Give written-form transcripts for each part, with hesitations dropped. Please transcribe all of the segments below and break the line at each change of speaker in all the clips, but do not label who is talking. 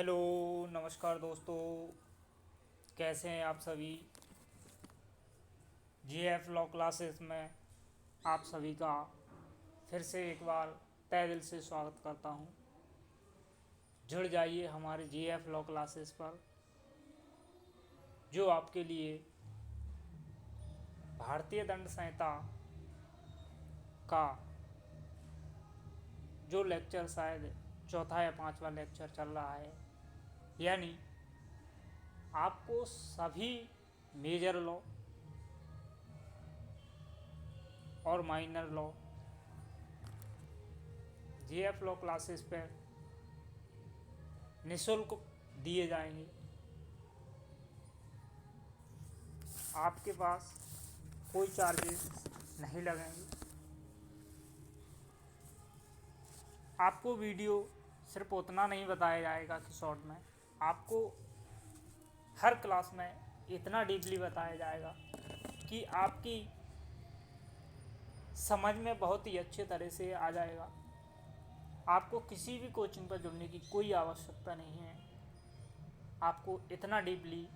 Hello, नमस्कार दोस्तों। कैसे हैं आप सभी। जीएफ लॉ क्लासेस में आप सभी का फिर से एक बार तहे दिल से स्वागत करता हूं। जुड़ जाइए हमारे जीएफ लॉ क्लासेस पर, जो आपके लिए भारतीय दंड संहिता का जो लेक्चर शायद चौथा या पांचवा लेक्चर चल रहा है, यानी आपको सभी मेजर लॉ और minor law GF law classes पर निःशुल्क दिए जाएंगे। आपके पास कोई चार्जेस नहीं लगेंगे। आपको वीडियो सिर्फ उतना नहीं बताया जाएगा कि शॉर्ट में, आपको हर क्लास में इतना डीपली बताया जाएगा कि आपकी समझ में बहुत ही अच्छे तरह से आ जाएगा। आपको किसी भी कोचिंग पर जुड़ने की कोई आवश्यकता नहीं है। आपको इतना डीपली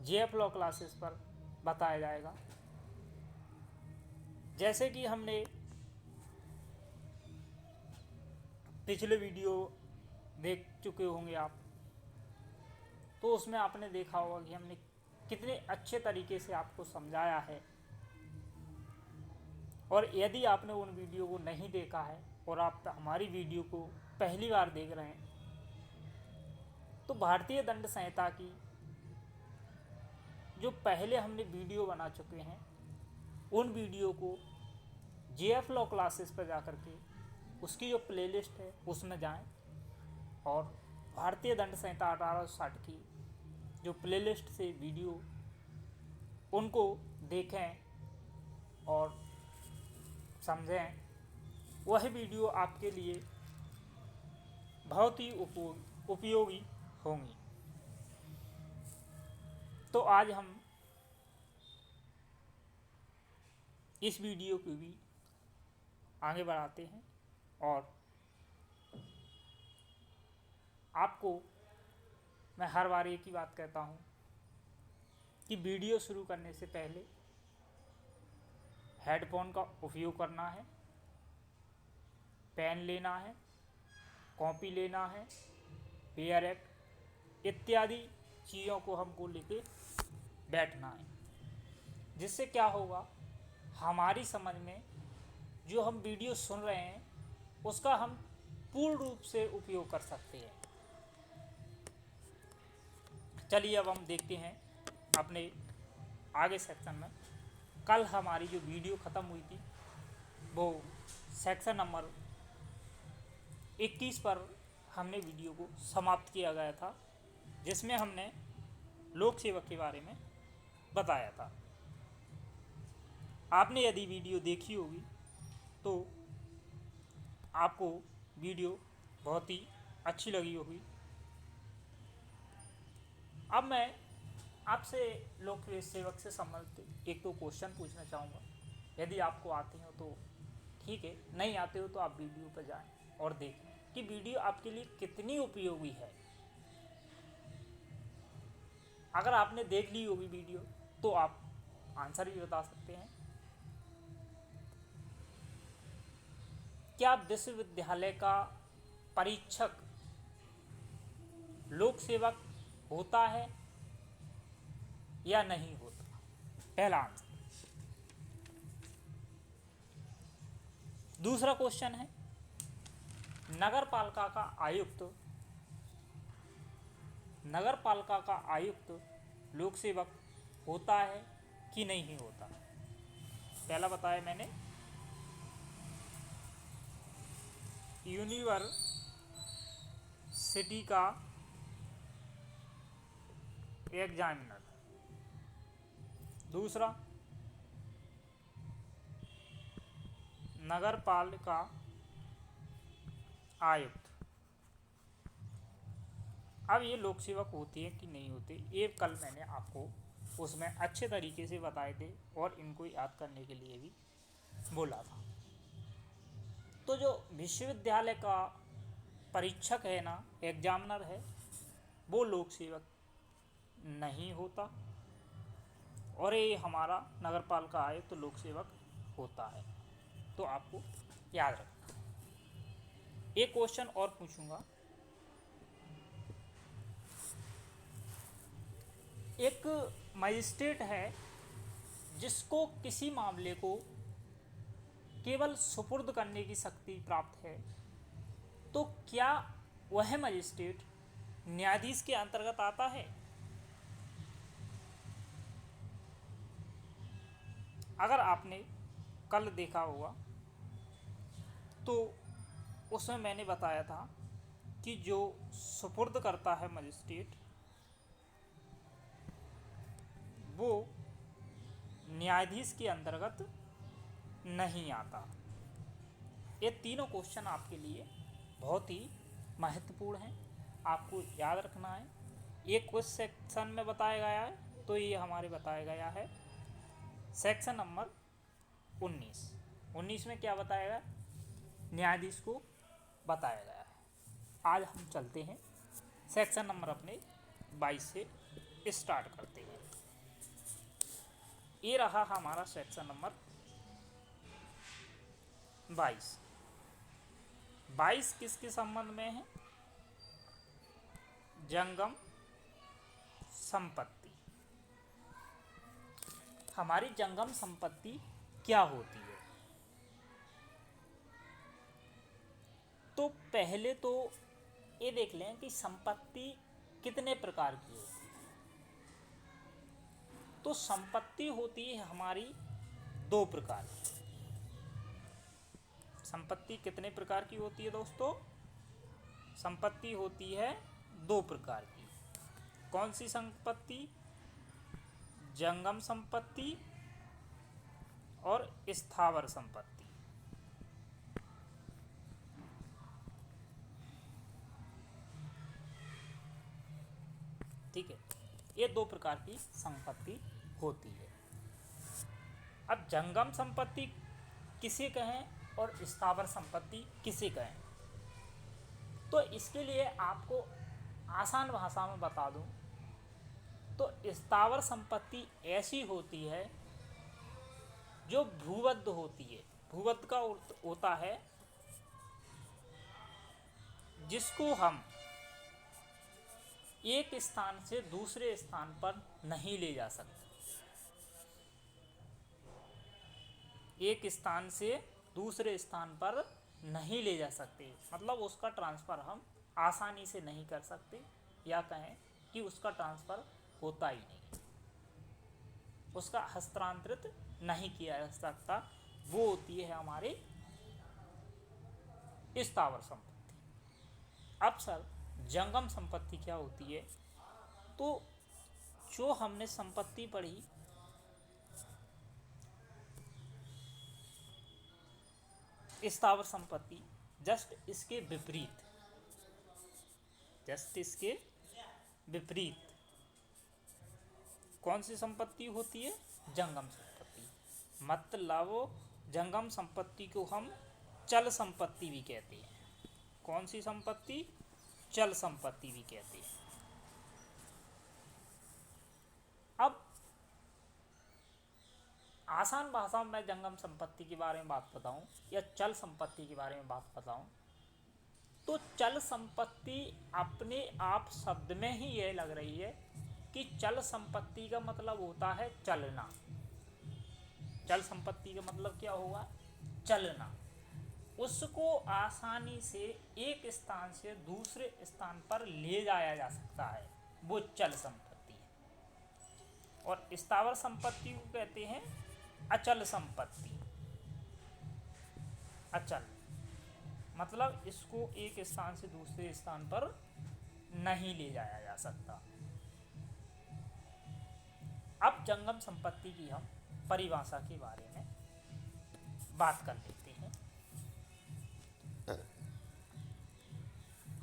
जीएफ लॉ क्लासेस पर बताया जाएगा। जैसे कि हमने पिछले वीडियो देख चुके होंगे आप, तो उसमें आपने देखा होगा कि हमने कितने अच्छे तरीके से आपको समझाया है। और यदि आपने उन वीडियो को नहीं देखा है और आप हमारी वीडियो को पहली बार देख रहे हैं, तो भारतीय दंड संहिता की जो पहले हमने वीडियो बना चुके हैं, उन वीडियो को जीएफ लॉ क्लासेस पर जाकर के उसकी जो प्लेलिस्ट है उसमें जाएं और भारतीय दंड संहिता 1860 की जो प्लेलिस्ट से वीडियो उनको देखें और समझें। वह वीडियो आपके लिए बहुत ही उपयोगी होंगी। तो आज हम इस वीडियो को भी आगे बढ़ाते हैं और आपको मैं हर बार एक ही बात कहता हूँ कि वीडियो शुरू करने से पहले हेडफोन का उपयोग करना है, पेन लेना है, कॉपी लेना है, पेयर एक्ट इत्यादि चीज़ों को हमको लेके बैठना है। जिससे क्या होगा, हमारी समझ में जो हम वीडियो सुन रहे हैं उसका हम पूर्ण रूप से उपयोग कर सकते हैं। चलिए अब हम देखते हैं अपने आगे सेक्शन में। कल हमारी जो वीडियो ख़त्म हुई थी वो सेक्शन नंबर 21 पर हमने वीडियो को समाप्त किया गया था, जिसमें हमने लोक सेवक के बारे में बताया था। आपने यदि वीडियो देखी होगी तो आपको वीडियो बहुत ही अच्छी लगी होगी। अब मैं आपसे लोक सेवक से संबंधित एक दो क्वेश्चन पूछना चाहूँगा। यदि आपको आते हो तो ठीक है, नहीं आते हो तो आप वीडियो पर जाएं और देखें कि वीडियो आपके लिए कितनी उपयोगी है। अगर आपने देख ली होगी वीडियो तो आप आंसर भी बता सकते हैं। क्या विश्वविद्यालय का परीक्षक लोक सेवक होता है या नहीं होता? पहला आंसर। दूसरा क्वेश्चन है, नगरपालिका का आयुक्त लोक सेवक होता है कि नहीं होता? पहला बताया मैंने, यूनिवर्सिटी का एग्जामिनर। दूसरा, नगरपालिका आयुक्त। अब ये लोक सेवक होती है कि नहीं होते, ये कल मैंने आपको उसमें अच्छे तरीके से बताए थे और इनको याद करने के लिए भी बोला था। तो जो विश्वविद्यालय का परीक्षक है ना, एग्जामिनर है, वो लोक सेवक नहीं होता, और ये हमारा नगरपालिका आयुक्त तो लोक सेवक होता है। तो आपको याद रखना। एक क्वेश्चन और पूछूंगा। एक मजिस्ट्रेट है जिसको किसी मामले को केवल सुपुर्द करने की शक्ति प्राप्त है, तो क्या वह मजिस्ट्रेट न्यायाधीश के अंतर्गत आता है? अगर आपने कल देखा होगा तो उसमें मैंने बताया था कि जो सुपुर्द करता है मजिस्ट्रेट, वो न्यायाधीश के अंतर्गत नहीं आता। ये तीनों क्वेश्चन आपके लिए बहुत ही महत्वपूर्ण हैं, आपको याद रखना है। एक कुछ सेक्शन में बताया गया है, तो ये हमारे बताया गया है सेक्शन नंबर 19 में क्या बताया गया, न्यायाधीश को बताया गया है। आज हम चलते हैं सेक्शन नंबर अपने 22 से स्टार्ट करते हैं। ये रहा हमारा सेक्शन नंबर 22 किसके संबंध में है? जंगम संपत्ति। हमारी जंगम संपत्ति क्या होती है? तो पहले तो ये देख लें कि संपत्ति कितने प्रकार की होती है। तो संपत्ति होती है हमारी दो प्रकार की। संपत्ति कितने प्रकार की होती है दोस्तों? संपत्ति होती है दो प्रकार की। कौन सी संपत्ति? जंगम संपत्ति और स्थावर संपत्ति। ठीक है, ये दो प्रकार की संपत्ति होती है। अब जंगम संपत्ति किसे कहें और स्थावर संपत्ति किसे कहें, तो इसके लिए आपको आसान भाषा में बता दूं तो स्थावर संपत्ति ऐसी होती है जो भूबद्ध होती है। भूबद्ध का अर्थ होता है जिसको हम एक स्थान से दूसरे स्थान पर नहीं ले जा सकते। एक स्थान से दूसरे स्थान पर नहीं ले जा सकते, मतलब उसका ट्रांसफ़र हम आसानी से नहीं कर सकते, या कहें कि उसका ट्रांसफ़र होता ही नहीं, उसका हस्तांतरित नहीं किया जा सकता। वो होती है हमारी स्थावर संपत्ति। अब सर जंगम संपत्ति क्या होती है? तो जो हमने संपत्ति पढ़ी स्थावर संपत्ति, जस्ट इसके विपरीत कौन सी संपत्ति होती है? जंगम संपत्ति। मतलब जंगम संपत्ति को हम चल संपत्ति भी कहते हैं। कौन सी संपत्ति? चल संपत्ति भी कहते हैं। अब आसान भाषा में मैं जंगम संपत्ति के बारे में बात बताऊं या चल संपत्ति के बारे में बात बताऊं, तो चल संपत्ति अपने आप शब्द में ही यह लग रही है कि चल संपत्ति का मतलब होता है चलना। चल संपत्ति का मतलब क्या होगा? चलना। उसको आसानी से एक स्थान से दूसरे स्थान पर ले जाया जा सकता है, वो चल संपत्ति है। और स्थावर संपत्ति को कहते हैं अचल संपत्ति। अचल मतलब इसको एक स्थान से दूसरे स्थान पर नहीं ले जाया जा सकता। अब जंगम संपत्ति की हम परिभाषा के बारे में बात कर लेते हैं।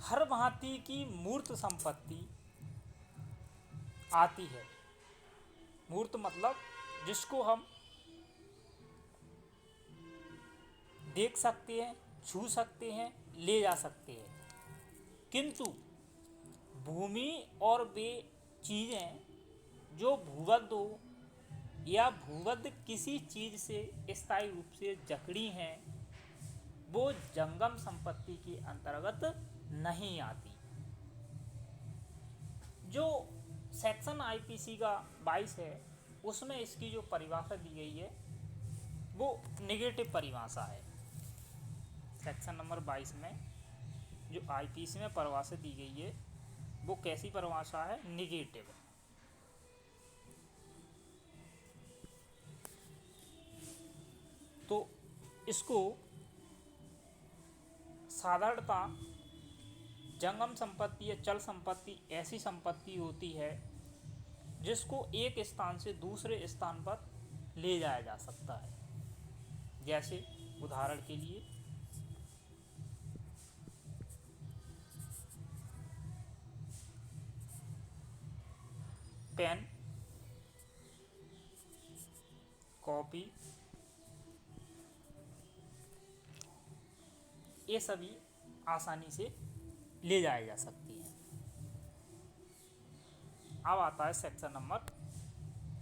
हर भांति की मूर्त संपत्ति आती है। मूर्त मतलब जिसको हम देख सकते हैं, छू सकते हैं, ले जा सकते हैं, किंतु भूमि और वे चीज़ें जो भूबद्ध हो या भूबद्ध किसी चीज़ से स्थायी रूप से जकड़ी हैं, वो जंगम संपत्ति के अंतर्गत नहीं आती। जो सेक्शन आईपीसी का 22 है उसमें इसकी जो परिभाषा दी गई है वो नेगेटिव परिभाषा है। सेक्शन नंबर 22 में जो आईपीसी में परिभाषा दी गई है वो कैसी परिभाषा है? नेगेटिव। तो इसको साधारणतः जंगम संपत्ति या चल संपत्ति ऐसी संपत्ति होती है जिसको एक स्थान से दूसरे स्थान पर ले जाया जा सकता है। जैसे उदाहरण के लिए पेन, कॉपी, ये सभी आसानी से ले जाया जा सकती है। अब आता है सेक्शन नंबर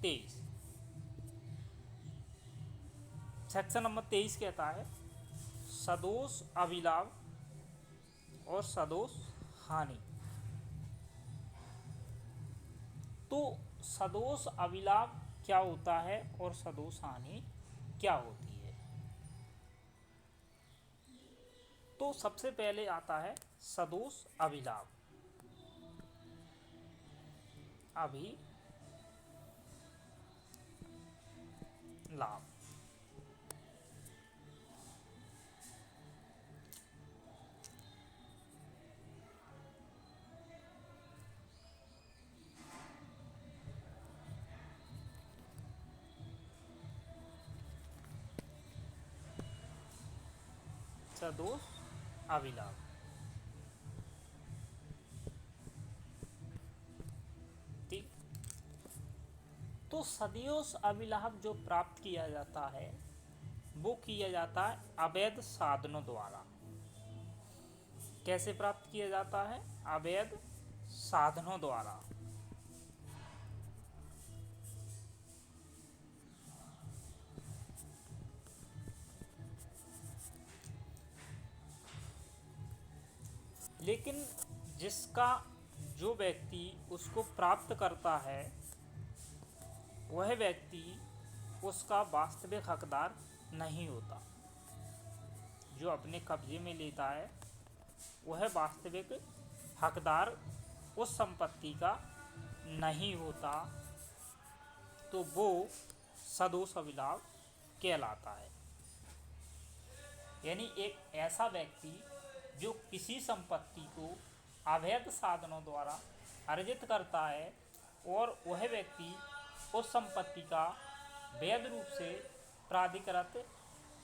23। सेक्शन नंबर 23 कहता है सदोष अभिलाभ और सदोष हानि। तो सदोष अभिलाभ क्या होता है और सदोष हानि क्या होती है? तो सबसे पहले आता है सदोष अभिलाभ। लाभ सदोष अभिलाभ। ठीक। तो सदोष अभिलाभ जो प्राप्त किया जाता है वो किया जाता है अवैध साधनों द्वारा। कैसे प्राप्त किया जाता है? अवैध साधनों द्वारा। लेकिन जिसका जो व्यक्ति उसको प्राप्त करता है वह व्यक्ति उसका वास्तविक हकदार नहीं होता। जो अपने कब्जे में लेता है वह वास्तविक हकदार उस संपत्ति का नहीं होता, तो वो सदोष अभिलाभ कहलाता है। यानी एक ऐसा व्यक्ति जो किसी संपत्ति को अवैध साधनों द्वारा अर्जित करता है और वह व्यक्ति उस संपत्ति का वैध रूप से प्राधिकृत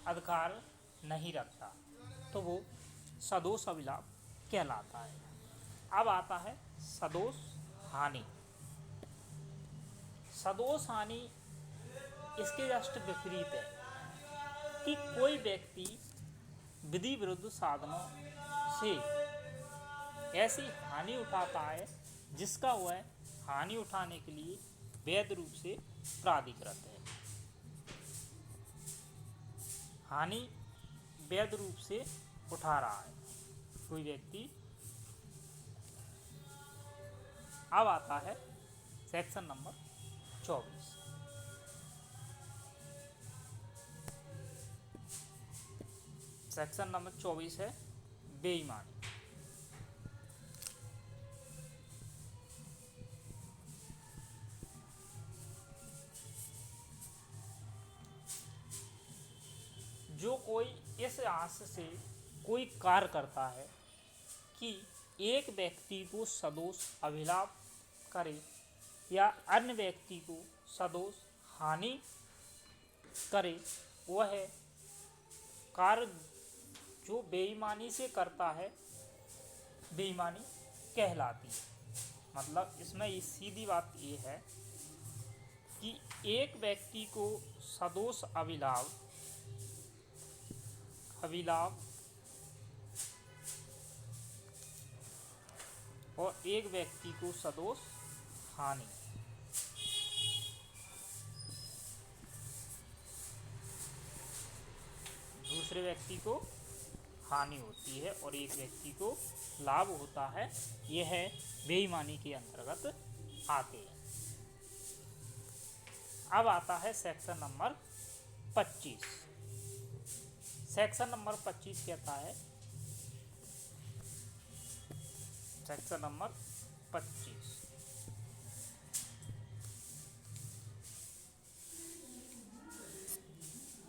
अधिकार नहीं रखता, तो वो सदोष अभिलाभ कहलाता है। अब आता है सदोष हानि। सदोष हानि इसके जस्ट विपरीत है कि कोई व्यक्ति विधि विरुद्ध साधनों से ऐसी हानि उठाता है जिसका वह हानि उठाने के लिए वैध रूप से प्राधिकृत है। हानि वैध रूप से उठा रहा है कोई व्यक्ति। अब आता है सेक्शन नंबर 24। सेक्शन नंबर 24 है बेईमानी। जो कोई इस आस से कोई कार्य करता है कि एक व्यक्ति को सदोष अभिलाभ करे या अन्य व्यक्ति को सदोष हानि करे, वह कार्य जो बेईमानी से करता है बेईमानी कहलाती है। मतलब इसमें ये सीधी बात ये है कि एक व्यक्ति को सदोष अभिलाभ और एक व्यक्ति को सदोष हानि। दूसरे व्यक्ति को हानि होती है और एक व्यक्ति को लाभ होता है, यह बेईमानी के अंतर्गत आते हैं। अब आता है सेक्शन नंबर 25। सेक्शन नंबर 25 कहता है, सेक्शन नंबर 25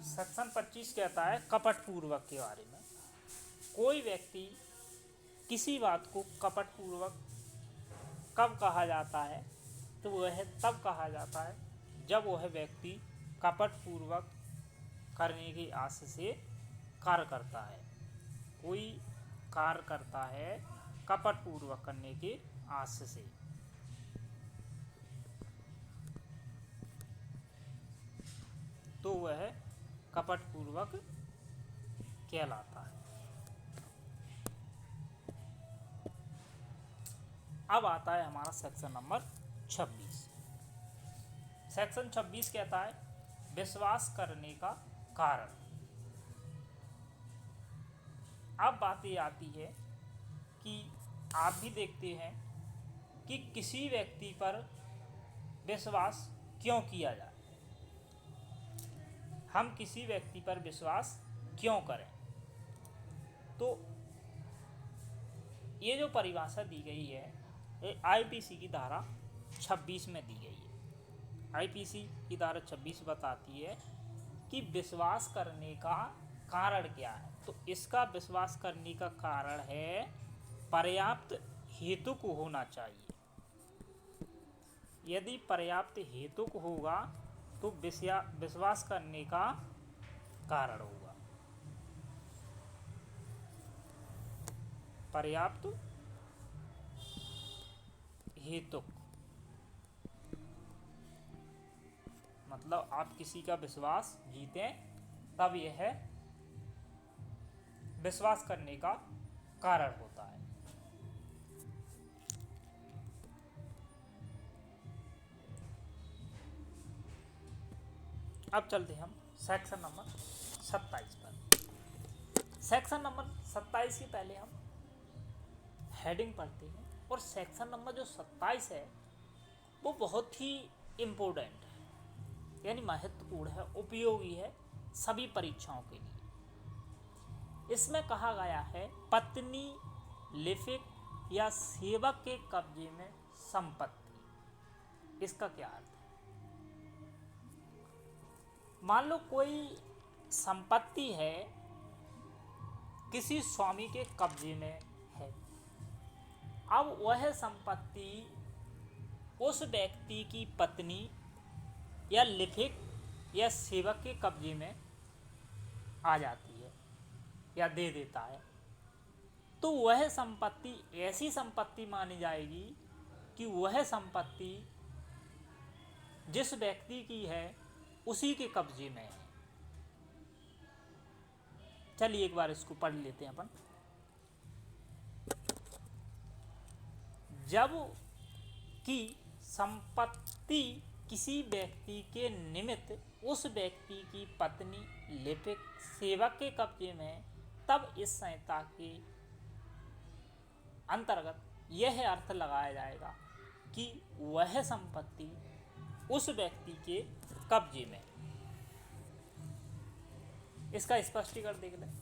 सेक्शन 25 कहता है कपट पूर्वक के बारे में। कोई व्यक्ति किसी बात को कपट पूर्वक कब कहा जाता है, तो वह तब कहा जाता है जब वह व्यक्ति कपट पूर्वक करने की आस से कार्य करता है। कोई कार्य करता है कपट पूर्वक करने की आस से, तो वह कपट पूर्वक कहलाता है। अब आता है हमारा सेक्शन नंबर 26। सेक्शन 26 कहता है विश्वास करने का कारण। अब बात ये आती है कि आप भी देखते हैं कि किसी व्यक्ति पर विश्वास क्यों किया जाए, हम किसी व्यक्ति पर विश्वास क्यों करें। तो ये जो परिभाषा दी गई है ये आईपीसी की धारा 26 में दी गई है। आईपीसी की धारा 26 बताती है कि विश्वास करने का कारण क्या है। तो इसका विश्वास करने का कारण है पर्याप्त हेतु को होना चाहिए। यदि पर्याप्त हेतु को होगा तो विश्वास करने का कारण होगा। पर्याप्त हेतु मतलब आप किसी का विश्वास जीतें तब यह विश्वास करने का कारण होता है। अब चलते हम सेक्शन नंबर 27 पर। सेक्शन नंबर 27 से पहले हम हेडिंग पढ़ते हैं। और सेक्शन नंबर जो 27 है वो बहुत ही इम्पोर्टेंट है, यानी महत्वपूर्ण है, उपयोगी है सभी परीक्षाओं के लिए। इसमें कहा गया है पत्नी, लिपिक या सेवक के कब्जे में संपत्ति। इसका क्या अर्थ है? मान लो कोई संपत्ति है किसी स्वामी के कब्जे में है। अब वह संपत्ति उस व्यक्ति की पत्नी या लिपिक या सेवक के कब्जे में आ जाती है या दे देता है, तो वह संपत्ति ऐसी संपत्ति मानी जाएगी कि वह संपत्ति जिस व्यक्ति की है उसी के कब्जे में है। चलिए एक बार इसको पढ़ लेते हैं अपन। जब कि संपत्ति किसी व्यक्ति के निमित्त उस व्यक्ति की पत्नी, लिपिक, सेवक के कब्जे में, तब इस संहिता के अंतर्गत यह अर्थ लगाया जाएगा कि वह संपत्ति उस व्यक्ति के कब्जे में। इसका स्पष्टीकरण देख लें।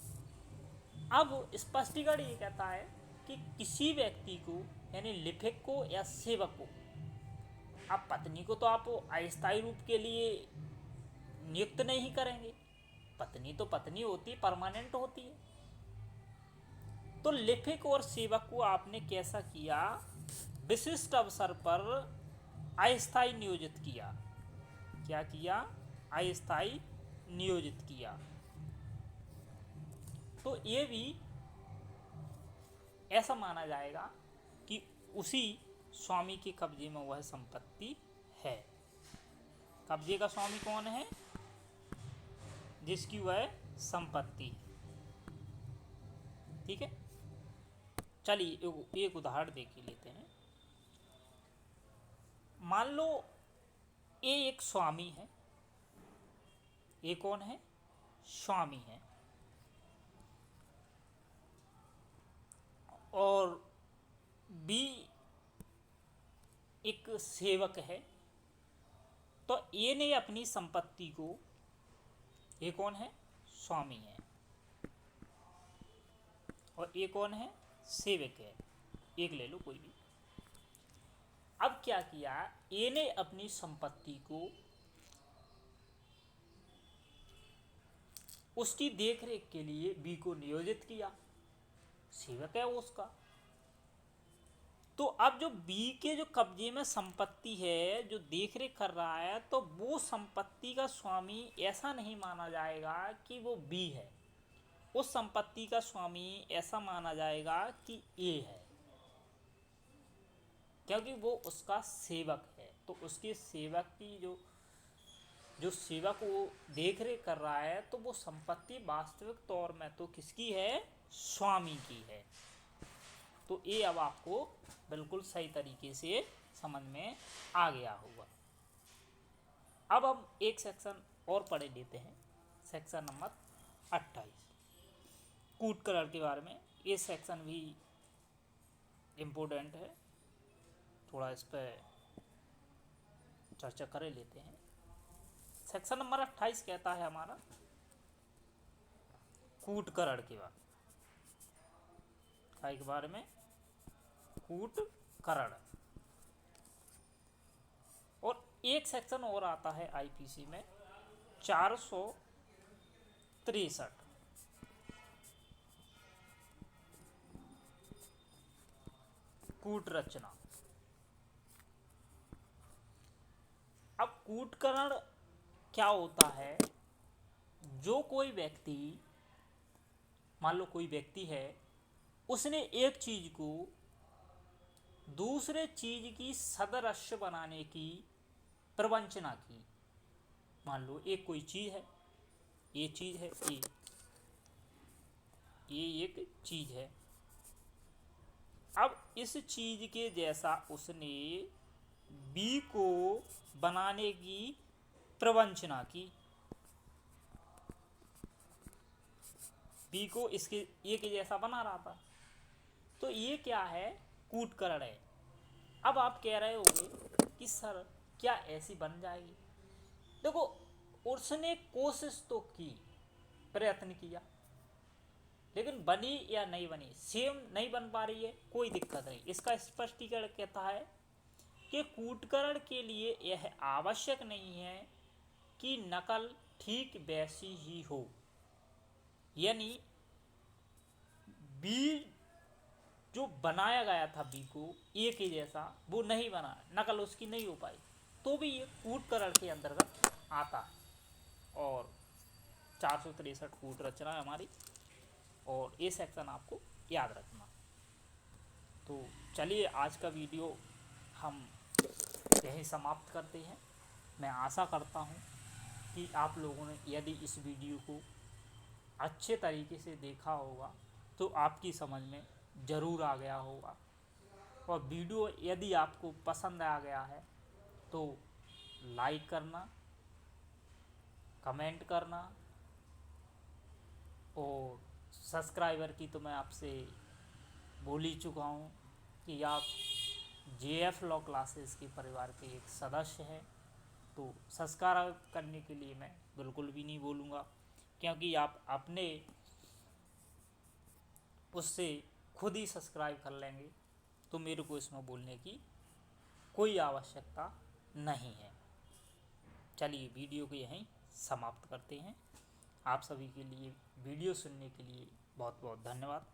अब स्पष्टीकरण ये कहता है कि किसी व्यक्ति को यानी लिपिक को या सेवक को, आप पत्नी को तो आप अस्थायी रूप के लिए नियुक्त नहीं करेंगे, पत्नी तो पत्नी होती है, परमानेंट होती है। तो लिपिक और सेवक को आपने कैसा किया? विशिष्ट अवसर पर अस्थायी नियोजित किया। क्या किया? अस्थायी नियोजित किया। तो ये भी ऐसा माना जाएगा कि उसी स्वामी के कब्जे में वह संपत्ति है। कब्जे का स्वामी कौन है? जिसकी वह संपत्ति है। ठीक है, चलिए एक उदाहरण देख ही लेते हैं। मान लो ये एक स्वामी है, ये कौन है? स्वामी है, और बी एक सेवक है। तो ए ने अपनी संपत्ति को, ये कौन है? स्वामी है, और ये कौन है? सेवक है। एक ले लो कोई भी। अब क्या किया, ए ने अपनी संपत्ति को उसकी देखरेख के लिए बी को नियोजित किया, सेवक है वो उसका। तो अब जो बी के जो कब्जे में संपत्ति है, जो देखरेख कर रहा है, तो वो संपत्ति का स्वामी ऐसा नहीं माना जाएगा कि वो बी है। उस संपत्ति का स्वामी ऐसा माना जाएगा कि ए है, क्योंकि वो उसका सेवक है। तो उसके सेवक की जो सेवक वो देख रेख कर रहा है, तो वो संपत्ति वास्तविक तौर में तो किसकी है? स्वामी की है। तो ये अब आपको बिल्कुल सही तरीके से समझ में आ गया होगा। अब हम एक सेक्शन और पढ़ लेते हैं, सेक्शन नंबर 28, कूट कलर के बारे में। ये सेक्शन भी इम्पोर्टेंट है, थोड़ा इस पर चर्चा कर लेते हैं। सेक्शन नंबर 28 कहता है हमारा कूट करण के बारे में, कूट करण। और एक सेक्शन और आता है आईपीसी में 463, कूट रचना। अब कूटकरण क्या होता है? जो कोई व्यक्ति, मान लो कोई व्यक्ति है, उसने एक चीज को दूसरे चीज की सदृश्य बनाने की प्रवंचना की। मान लो एक कोई चीज है, ये चीज है, ये एक चीज है। अब इस चीज के जैसा उसने बी को बनाने की प्रवंचना की, बी को इसके ए के जैसा बना रहा था। तो ये क्या है? कूटकरण है। अब आप कह रहे होंगे कि सर क्या ऐसी बन जाएगी? देखो, उसने कोशिश तो की, प्रयत्न किया, लेकिन बनी या नहीं बनी, सेम नहीं बन पा रही है, कोई दिक्कत नहीं। इसका स्पष्टीकरण कहता है कि कूटकरण के लिए यह आवश्यक नहीं है कि नकल ठीक वैसी ही हो, यानी बी जो बनाया गया था बी को ए के जैसा, वो नहीं बना, नकल उसकी नहीं हो पाई, तो भी ये कूटकरण के अंतर्गत आता है। और 463 कूट रचना है हमारी, और ये सेक्शन आपको याद रखना। तो चलिए आज का वीडियो हम यहीं समाप्त करते हैं। मैं आशा करता हूँ कि आप लोगों ने यदि इस वीडियो को अच्छे तरीके से देखा होगा तो आपकी समझ में ज़रूर आ गया होगा। और वीडियो यदि आपको पसंद आ गया है तो लाइक करना, कमेंट करना, और सब्सक्राइबर की तो मैं आपसे बोल ही चुका हूँ कि आप JF लॉ क्लासेस के परिवार के एक सदस्य हैं, तो सब्सक्राइब करने के लिए मैं बिल्कुल भी नहीं बोलूँगा, क्योंकि आप अपने उससे खुद ही सब्सक्राइब कर लेंगे, तो मेरे को इसमें बोलने की कोई आवश्यकता नहीं है। चलिए वीडियो को यहीं समाप्त करते हैं। आप सभी के लिए वीडियो सुनने के लिए बहुत बहुत धन्यवाद।